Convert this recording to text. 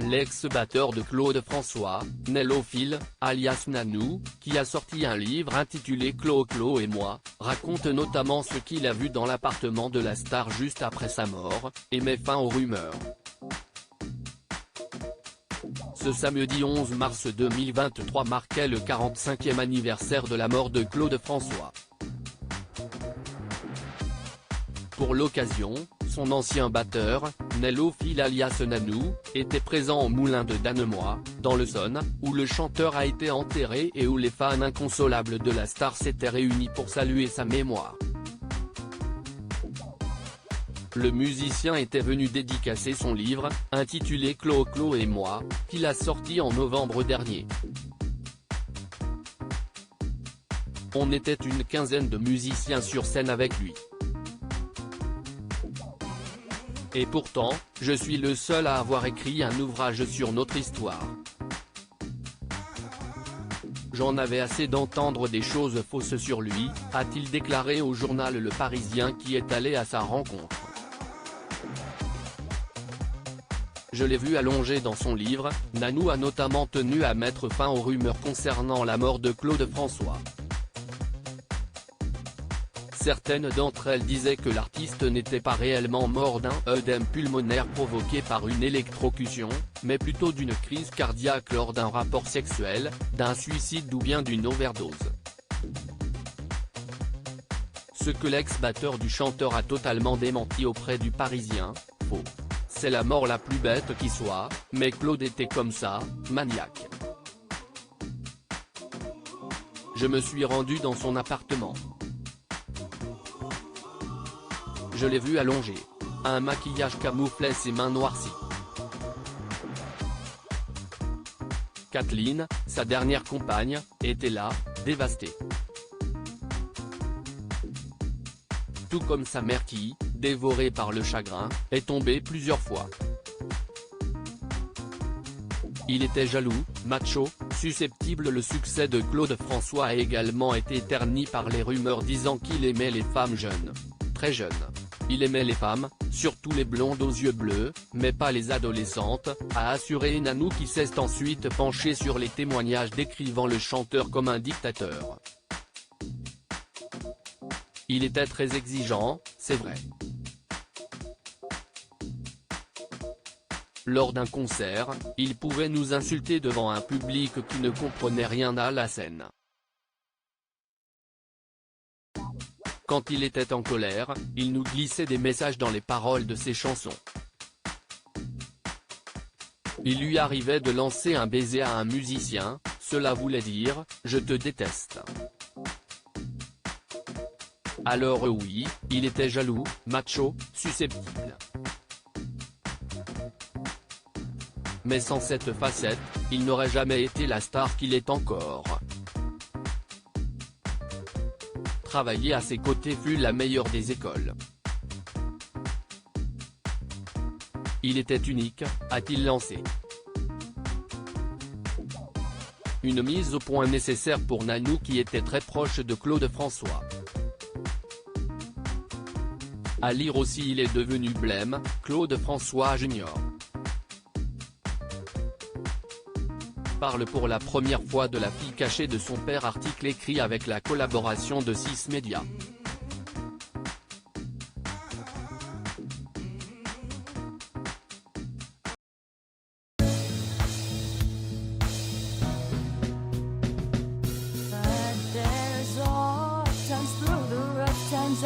l'ex-batteur de Claude François, Nello-Phil, alias Nanou, qui a sorti un livre intitulé Clo et moi, raconte notamment ce qu'il a vu dans l'appartement de la star juste après sa mort, et met fin aux rumeurs. Ce samedi 11 mars 2023 marquait le 45e anniversaire de la mort de Claude François. Pour l'occasion, son ancien batteur, Nello-Phil alias Nanou, était présent au moulin de Danemois, dans l'Essonne, où le chanteur a été enterré et où les fans inconsolables de la star s'étaient réunis pour saluer sa mémoire. Le musicien était venu dédicacer son livre, intitulé Clo et moi, qu'il a sorti en novembre dernier. On était une quinzaine de musiciens sur scène avec lui. Et pourtant, je suis le seul à avoir écrit un ouvrage sur notre histoire. J'en avais assez d'entendre des choses fausses sur lui, a-t-il déclaré au journal Le Parisien qui est allé à sa rencontre. Je l'ai vu allongé dans son livre, Nanou a notamment tenu à mettre fin aux rumeurs concernant la mort de Claude François. Certaines d'entre elles disaient que l'artiste n'était pas réellement mort d'un œdème pulmonaire provoqué par une électrocution, mais plutôt d'une crise cardiaque lors d'un rapport sexuel, d'un suicide ou bien d'une overdose. Ce que l'ex-batteur du chanteur a totalement démenti auprès du Parisien, faux. C'est la mort la plus bête qui soit, mais Claude était comme ça, maniaque. Je me suis rendu dans son appartement. Je l'ai vu allongé. Un maquillage camouflait ses mains noircies. Kathleen, sa dernière compagne, était là, dévastée. Tout comme sa mère qui, dévorée par le chagrin, est tombée plusieurs fois. Il était jaloux, macho, susceptible. Le succès de Claude François a également été terni par les rumeurs disant qu'il aimait les femmes jeunes. Très jeunes. Il aimait les femmes, surtout les blondes aux yeux bleus, mais pas les adolescentes, a assuré Nanou qui s'est ensuite penché sur les témoignages décrivant le chanteur comme un dictateur. Il était très exigeant, c'est vrai. Lors d'un concert, il pouvait nous insulter devant un public qui ne comprenait rien à la scène. Quand il était en colère, il nous glissait des messages dans les paroles de ses chansons. Il lui arrivait de lancer un baiser à un musicien, cela voulait dire « je te déteste ». Alors oui, il était jaloux, macho, susceptible. Mais sans cette facette, il n'aurait jamais été la star qu'il est encore. Travailler à ses côtés fut la meilleure des écoles. Il était unique, a-t-il lancé. Une mise au point nécessaire pour Nanou qui était très proche de Claude François. À lire aussi il est devenu blême, Claude François Jr. Parle pour la première fois de la fille cachée de son père. Article écrit avec la collaboration de 6 médias. But there's all times through the rough times